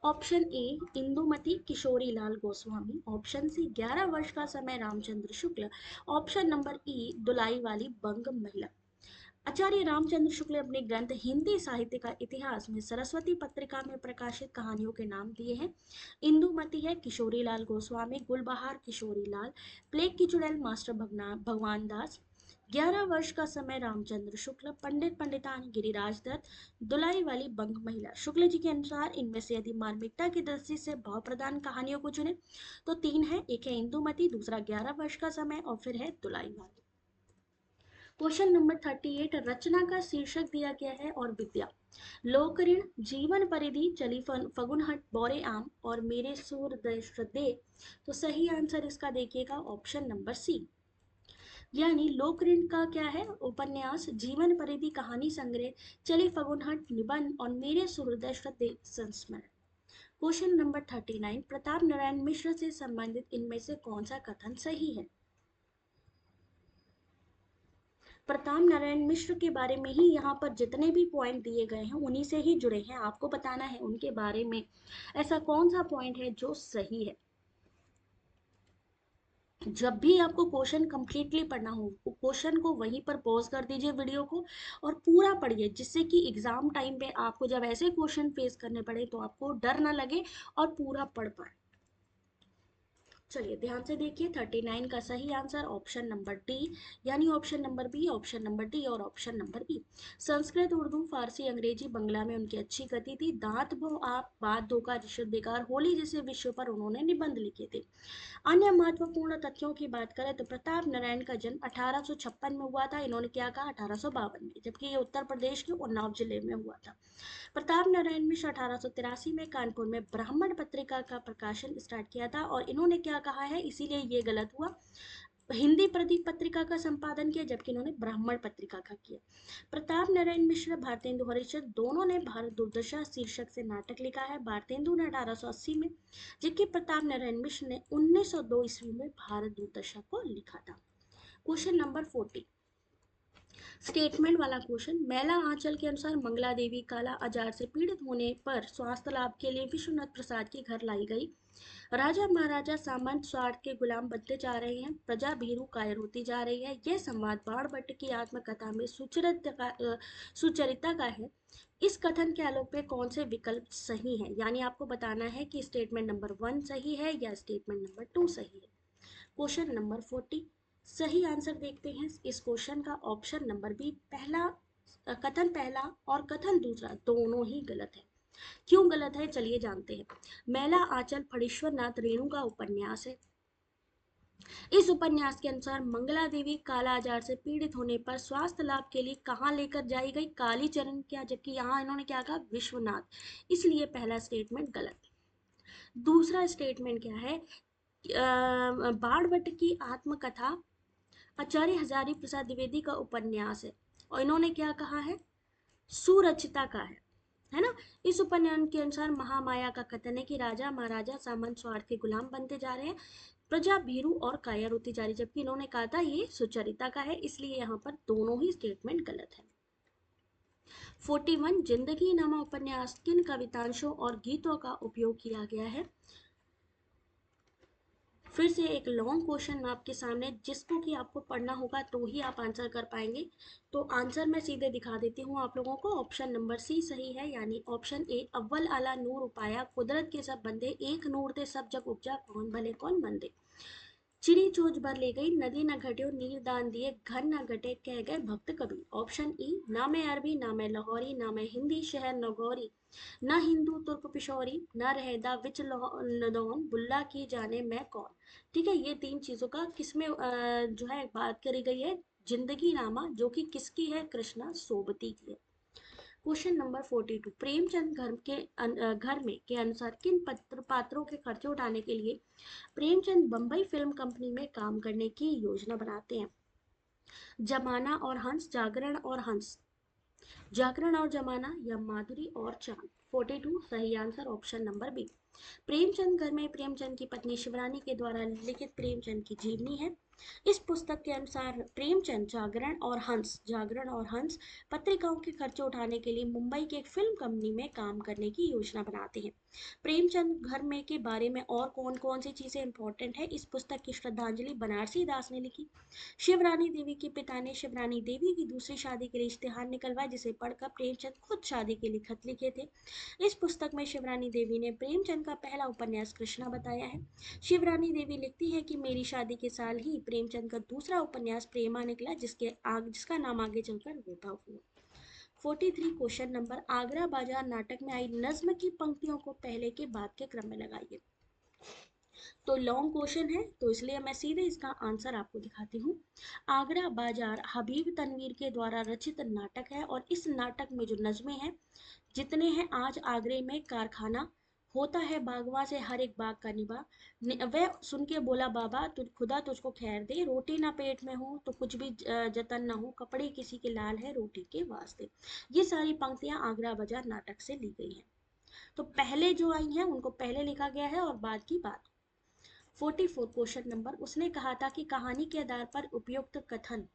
option A Indumati Kishori Lal Goswami, option C 11 वर्ष का समय Ramchandra Shukla, option number E Dulai Wali बंग महिला। आचार्य रामचंद्र शुक्ल ने अपने ग्रंथ हिंदी साहित्य का इतिहास में सरस्वती पत्रिका में प्रकाशित कहानियों के नाम दिए हैं। इंदुमती है किशोरी लाल गोस्वामी, गुलबहार किशोरी लाल, प्लेग की चुड़ैल मास्टर भगवान दास, 11 वर्ष का समय रामचंद्र शुक्ल, पंडित पंडितानी गिरिराज दत्त, दुलाई वाली बंग महिला। शुक्ल जी के अनुसार इनमें से यदि मार्मिकता की दृष्टि से भाव प्रदान कहानियों को चुने तो 3 है, एक है इंदुमती, दूसरा 11 वर्ष का समय और फिर है दुलाई वाली। क्वेश्चन नंबर 38, रचना का शीर्षक दिया गया है और विद्या। लोक ऋण, जीवन परिधि, चली फगुनहट, बोरे आम और मेरे सूरदय श्रद्धे। तो सही आंसर इसका देखिएगा ऑप्शन नंबर सी, यानी लोक ऋण का क्या है, उपन्यास, जीवन परिधि कहानी संग्रह, चली फगुनहट निबंध और मेरे सूरदय श्रद्धे संस्मरण। क्वेश्चन नंबर 39, प्रताप नारायण मिश्र से संबंधित इनमें से कौन सा कथन सही है? प्रताप नारायण मिश्र के बारे में ही यहाँ पर जितने भी पॉइंट दिए गए हैं उन्हीं से ही जुड़े हैं, आपको बताना है उनके बारे में ऐसा कौन सा पॉइंट है जो सही है। जब भी आपको क्वेश्चन कंप्लीटली पढ़ना हो, क्वेश्चन को वहीं पर पॉज कर दीजिए वीडियो को और पूरा पढ़िए, जिससे कि एग्जाम टाइम पे आपको जब ऐसे क्वेश्चन फेस करने पड़े तो आपको डर ना लगे और पूरा पढ़ पाए। चलिए ध्यान से देखिए, 39 का सही आंसर ऑप्शन नंबर डी, यानी option number B, option number D और option number E. Sanskrit, Urdu, Farsi, Angrezi, Bangla में उनकी अच्छी गति थी। दांत भो आप, बात धोखा, रिश्वत बेकार, होली जैसे विषयों पर उन्होंने निबंध लिखे थे। अन्य महत्वपूर्ण तथ्यों की बात करें तो प्रताप नारायण का जन्म 1856 में हुआ था। इन्होंने क्या कहा, 1852 में, जबकि ये उत्तर प्रदेश के उन्नाव जिले में हुआ था। प्रताप नारायण मिश्र 1883 में कानपुर में ब्राह्मण पत्रिका का प्रकाशन स्टार्ट किया था, और इन्होंने क्या कहा है, इसीलिए ये गलत हुआ, हिंदी प्रदीप पत्रिका का संपादन किया, जबकि इन्होंने ब्राह्मण पत्रिका का किया। प्रताप नारायण मिश्र, भारतेंदु हरिश्चंद्र दोनों ने भारत दुर्दशा शीर्षक से नाटक लिखा है। भारतेंदु ने 1880 में, जबकि प्रताप नारायण मिश्र ने 1902 ईस्वी में भारत दुर्दशा को लिखा था। क्वेश्चन नंबर 40, स्टेटमेंट वाला क्वेश्चन। मैला आंचल के अनुसार मंगला देवी काला आजार से पीड़ित होने पर स्वास्थ्य लाभ के लिए विश्वनाथ प्रसाद के घर लाई गई। राजा महाराजा सामंत स्वार्थ के गुलाम बनते जा रहे हैं, प्रजा भीरू कायर होती जा रही है। यह संवाद बाणभट्ट की आत्मकथा में सुचरिता का है। इस कथन के आलोक में कौन से विकल्प सही हैं, यानी आपको बताना है कि स्टेटमेंट नंबर 1 सही है या स्टेटमेंट नंबर 2 सही है। क्वेश्चन नंबर 40, सही आंसर देखते हैं इस क्वेश्चन का। ऑप्शन नंबर बी, पहला कथन पहला और कथन दूसरा दोनों ही गलत है। क्यों गलत है, चलिए जानते हैं। मैला आंचल फणीश्वर नाथ रेणु का उपन्यास है। इस उपन्यास के अनुसार मंगला देवी काला आजार से पीड़ित होने पर स्वास्थ्य लाभ के लिए कहाँ लेकर जाई गई, कालीचरण क्या, जबकि यहाँ इन्होंने क्या कहा, विश्वनाथ, इसलिए पहला स्टेटमेंट गलत। दूसरा स्टेटमेंट क्या है, बाणभट्ट की आत्मकथा आचार्य हजारी प्रसाद द्विवेदी का उपन्यास है, और इन्होंने क्या कहा है, सुरचिता का है ना। इस उपन्यास के अनुसार महामाया का कथन है कि राजा महाराजा सामंत स्वार्थ के गुलाम बनते जा रहे हैं, प्रजा भीरू और कायर होती जा रही, जबकि इन्होंने कहा था ये सुचरिता का है, इसलिए यहाँ पर दोनों ही स्टेटमेंट गलत है। 41, जिंदगी नामा उपन्यास किन कवितांशों और गीतों का उपयोग किया गया है। फिर से एक लॉन्ग क्वेश्चन आपके सामने, जिसको कि आपको पढ़ना होगा तो ही आप आंसर कर पाएंगे। तो आंसर मैं सीधे दिखा देती हूँ आप लोगों को। ऑप्शन नंबर सी सही है, यानी ऑप्शन ए, अव्वल आला नूर उपाया, कुदरत के सब बंदे, एक नूर दे सब जग उपजा, कौन भले कौन बंदे। चिड़ी चोच भर ले गई, नदी न घट्यो नीर दान दिए, घर न घटे कह गए भक्त कबीर। ऑप्शन ई, ना मैं अरबी ना मैं लाहौरी, ना मैं हिंदी शहर नगौरी, न हिंदू तुर्क पिशौरी, न रहदा विच लदौन, बुल्ला की जाने मैं कौन। ठीक है, ये तीन चीजों का किसमें जो है बात करी गई है, जिंदगी नामा, जो कि किसकी है, कृष्णा सोबती की है। क्वेश्चन नंबर 42, प्रेमचंद घर में के अनुसार किन पात्रों के खर्चे उठाने के लिए प्रेमचंद बम्बई फिल्म कंपनी में काम करने की योजना बनाते हैं। जमाना और हंस, जागरण और हंस, जागरण और जमाना, या माधुरी और चांद। 42 सही answer option number B. Premchand घर में प्रेमचंद की पत्नी शिवरानी के द्वारा लिखित प्रेमचंद की जीवनी है। इस पुस्तक के अनुसार प्रेमचंद जागरण और हंस पत्रिकाओं के खर्चे उठाने के लिए मुंबई की एक फिल्म कंपनी में काम करने की योजना बनाते हैं। प्रेमचंद घर में के बारे में और कौन कौन सी चीजें इंपॉर्टेंट है, इस पुस्तक की श्रद्धांजलि बनारसी दास ने लिखी। शिवरानी देवी के पिता ने शिवरानी देवी की दूसरी शादी के लिए इश्तेहार निकलवाया, जिसे पढ़कर प्रेमचंद खुद शादी के लिए खत लिखे थे। इस पुस्तक में शिवरानी देवी ने प्रेमचंद का पहला उपन्यास कृष्णा बताया है। शिवरानी देवी लिखती है कि मेरी शादी के साल ही प्रेमचंद का दूसरा उपन्यास प्रेमा निकला, जिसका नाम आगे चलकर विभव हुआ। 43 क्वेश्चन नंबर, आगरा बाजार नाटक में आई नज्म की पंक्तियों को पहले के बाद के क्रम में लगाइए। तो लॉन्ग क्वेश्चन है, तो इसलिए मैं सीधे इसका आंसर आपको दिखाती हूँ। आगरा बाजार हबीब तनवीर के द्वारा रचित नाटक है, और इस नाटक में जो नज़्में हैं, जितने हैं, आज आगरे में कारखाना होता है बागवा से हर एक बाग का निभा, वह सुन के बोला बाबा तुझ खुदा तुझको खैर दे, रोटी ना पेट में हो तो कुछ भी जतन ना हो, कपड़े किसी के लाल है रोटी के वास्ते। ये सारी पंक्तियां आगरा बाजार नाटक से ली गई हैं। तो पहले जो आई हैं उनको पहले लिखा गया है और बाद की बात। 44 क्वेश्चन नंबर, उसने कहा था कि कहानी के आधार पर उपयुक्त कथन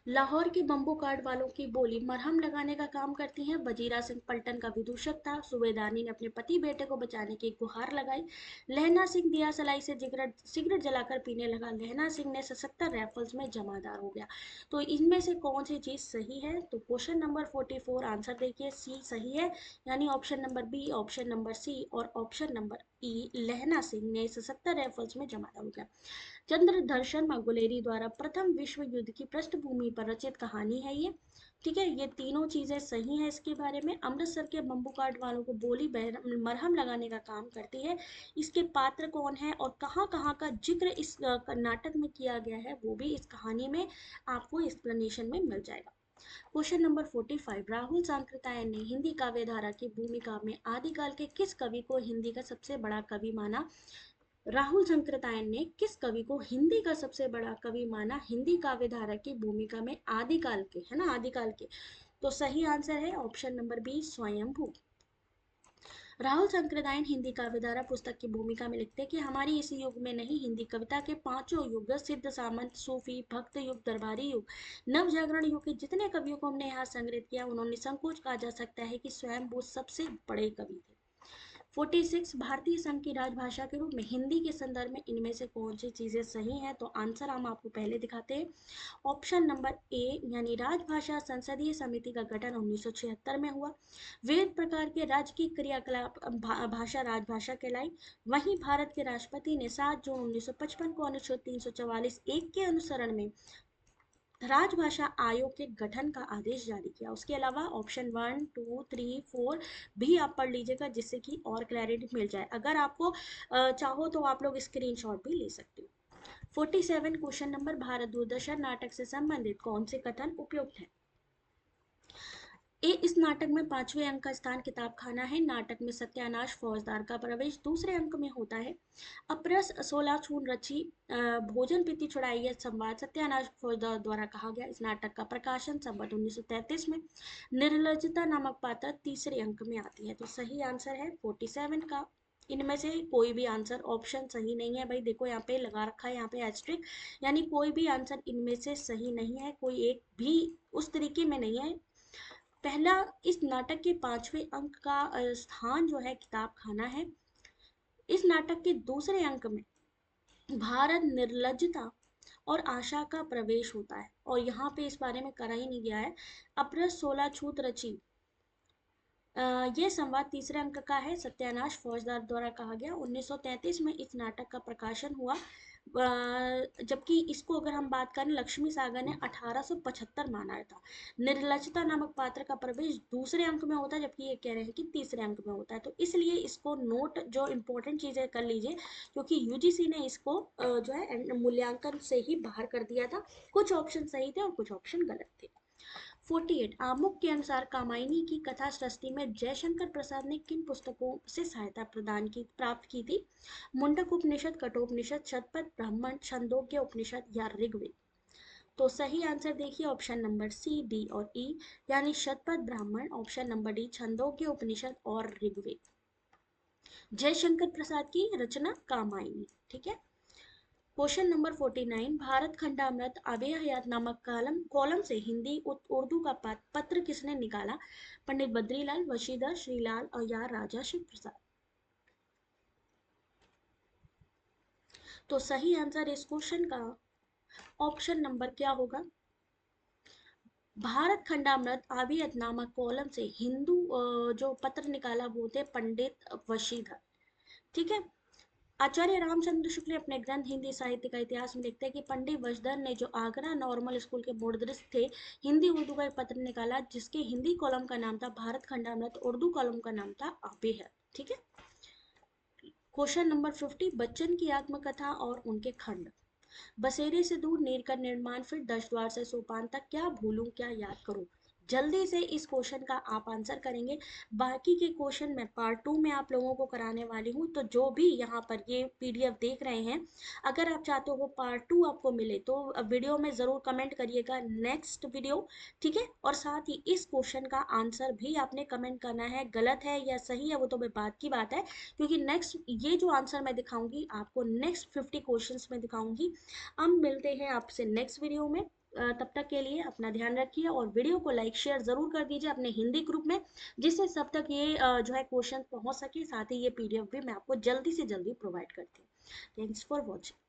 लाहौर के बम्बू कार्ड वालों की बोली मरहम लगाने का काम करती हैं। वजीरा सिंह पलटन का विदूषक था। सूबेदारनी ने अपने पति बेटे को बचाने की गुहार लगाई। लहना सिंह दिया सलाई से सिगरेट जलाकर पीने लगा। लहना सिंह ने 77 राइफल्स में जमादार हो गया। तो इनमें से कौन सी चीज सही है? तो क्वेश्चन नंबर 44 आंसर देखिए, सी सही है, यानी option number B, option number C और ऑप्शन नंबर ई, लहना सिंह ने 77 राइफल्स में जमादार हो गया। चंद्रदर्शन गुलेरी द्वारा प्रथम विश्व युद्ध की पृष्ठभूमि पर रचित कहानी है ये। ठीक है, ये तीनों चीजें सही हैं इसके बारे में। अमृतसर के बम्बू कार्ड वालों को बोली मरहम लगाने का काम करती है। इसके पात्र कौन है और कहाँ कहाँ का जिक्र इस नाटक में किया गया है, वो भी इस कहानी में आपको एक्सप्लेनेशन में मिल जाएगा। क्वेश्चन नंबर 45, राहुल सांकृत्यायन ने हिंदी काव्य धारा की भूमिका में आदिकाल के किस कवि को हिंदी का सबसे बड़ा कवि माना? राहुल सांकृत्यायन ने किस कवि को हिंदी का सबसे बड़ा कवि माना हिंदी काव्य धारा की भूमिका में? आदिकाल के, है ना, आदिकाल के। तो सही आंसर है ऑप्शन नंबर बी, स्वयंभू। राहुल सांकृत्यायन हिंदी काव्यधारा पुस्तक की भूमिका में लिखते हैं कि हमारी इसी युग में नहीं, हिंदी कविता के पांचों युग, सिद्ध, सामंत, सूफी, भक्त युग, दरबारी युग, नव जागरण युग के जितने कवियों को हमने यहाँ संग्रहित किया, उन्होंने संकोच कहा जा सकता है कि स्वयंभू सबसे बड़े कवि थे। 46, भारतीय संघ की राजभाषा के रूप में हिंदी के संदर्भ में इनमें से कौन सी चीजें सही हैं? तो आंसर हम आपको पहले दिखाते हैं। ऑप्शन नंबर ए, यानी राजभाषा संसदीय समिति का गठन 1976 में हुआ। विविध प्रकार के राजकीय क्रियाकलाप भाषा राजभाषा कहलाई। वहीं भारत के राष्ट्रपति ने 7 जून 1955 को अनुच्छेद 344 एक के अनुसरण में राजभाषा आयोग के गठन का आदेश जारी किया। उसके अलावा ऑप्शन 1, 2, 3, 4 भी आप पढ़ लीजिएगा, जिससे कि और क्लैरिटी मिल जाए। अगर आपको चाहो तो आप लोग स्क्रीनशॉट भी ले सकते हो। 47 क्वेश्चन नंबर, भारत दूरदर्शन नाटक से संबंधित कौन से कथन उपयुक्त है? ए, इस नाटक में 5वें अंक का स्थान किताब खाना है। नाटक में सत्यानाश फौजदार का प्रवेश दूसरे अंक में होता है। अप्रस 16 छून रची, भोजन पीती छुड़ाई, यह संवाद सत्यानाश फौजदार द्वारा कहा गया। इस नाटक का प्रकाशन संवत 1933 में। निर्लजता नामक पात्र तीसरे अंक में आती है। तो सही आंसर है 47 का। इनमें से कोई भी आंसर ऑप्शन सही नहीं है भाई, देखो यहाँ पे लगा रखा है, यहाँ पे एस्ट्रिक, यानी कोई भी आंसर इनमें से सही नहीं है, कोई एक भी उस तरीके में नहीं है। पहला, इस नाटक के 5वें अंक का स्थान जो है किताब खाना है। इस नाटक के दूसरे अंक में भारत निर्लजता और आशा का प्रवेश होता है, और यहाँ पे इस बारे में करा ही नहीं गया है। अप्रस 16 छूत रची, ये संवाद तीसरे अंक का है, सत्यानाश फौजदार द्वारा कहा गया। 1933 में इस नाटक का प्रकाशन हुआ। जबकि इसको अगर हम बात करें, लक्ष्मी सागर ने 1875 माना था। निर्लजता नामक पात्र का प्रवेश दूसरे अंक में होता है, जबकि ये कह रहे हैं कि तीसरे अंक में होता है। तो इसलिए इसको नोट, जो इंपॉर्टेंट चीजें कर लीजिए, क्योंकि यूजीसी ने इसको जो है मूल्यांकन से ही बाहर कर दिया था। कुछ ऑप्शन सही थे और कुछ ऑप्शन गलत थे। 48, आमुख के अनुसार कामायनी की कथा सृष्टि में जयशंकर प्रसाद ने किन पुस्तकों से सहायता प्राप्त की थी? मुंडक उपनिषद, कठोपनिषद, शतपथ ब्राह्मण, छंदोग्य उपनिषद या ऋग्वेद? तो सही आंसर देखिए ऑप्शन नंबर सी, डी और ई, यानी Shatapatha Brahmana, option number D Chandogya उपनिषद और ऋग्वेद। जयशंकर प्रसाद की रचना कामायनी। ठीक है। क्वेश्चन नंबर 49, भारत खंडामृत आबे हयात नामक कॉलम से हिंदी उर्दू का पत्र किसने निकाला? पंडित बद्रीलाल, वशीधर, श्रीलाल और या राजा शिव प्रसाद? तो सही आंसर इस क्वेश्चन का ऑप्शन नंबर क्या होगा? भारत खंडामृत आबियत नामक कॉलम से हिंदू जो पत्र निकाला वो थे पंडित वशीधर। ठीक है। आचार्य रामचंद्र शुक्ल अपने ग्रंथ हिंदी साहित्य का इतिहास में लिखते हैं कि पंडित वशधर ने, जो आगरा नॉर्मल स्कूल के बोर्डदर्श थे, हिंदी उर्दू का एक पत्र निकाला, जिसके हिंदी कॉलम का नाम था भारत खंडामृत, उर्दू कॉलम का नाम था आबेहर। ठीक है। क्वेश्चन नंबर 50, बच्चन की आत्मकथा और उनके खंड। बसेरे से दूर, नीर का निर्माण, फिर दश द्वार से सोपान तक, क्या भूलूं क्या याद करूं? जल्दी से इस क्वेश्चन का आप आंसर करेंगे। बाकी के क्वेश्चन मैं पार्ट 2 में आप लोगों को कराने वाली हूँ। तो जो भी यहाँ पर ये पीडीएफ देख रहे हैं, अगर आप चाहते हो पार्ट 2 आपको मिले, तो वीडियो में ज़रूर कमेंट करिएगा नेक्स्ट वीडियो। ठीक है। और साथ ही इस क्वेश्चन का आंसर भी आपने कमेंट करना है, गलत है या सही है वो तो बात की बात है, क्योंकि नेक्स्ट ये जो आंसर मैं दिखाऊंगी आपको नेक्स्ट 50 क्वेश्चंस में दिखाऊंगी। अब मिलते हैं आपसे नेक्स्ट वीडियो में। तब तक के लिए अपना ध्यान रखिए और वीडियो को लाइक शेयर ज़रूर कर दीजिए अपने हिंदी ग्रुप में, जिससे सब तक ये जो है क्वेश्चन पहुंच सके। साथ ही ये पीडीएफ भी मैं आपको जल्दी से जल्दी प्रोवाइड करती हूँ। Thanks for watching.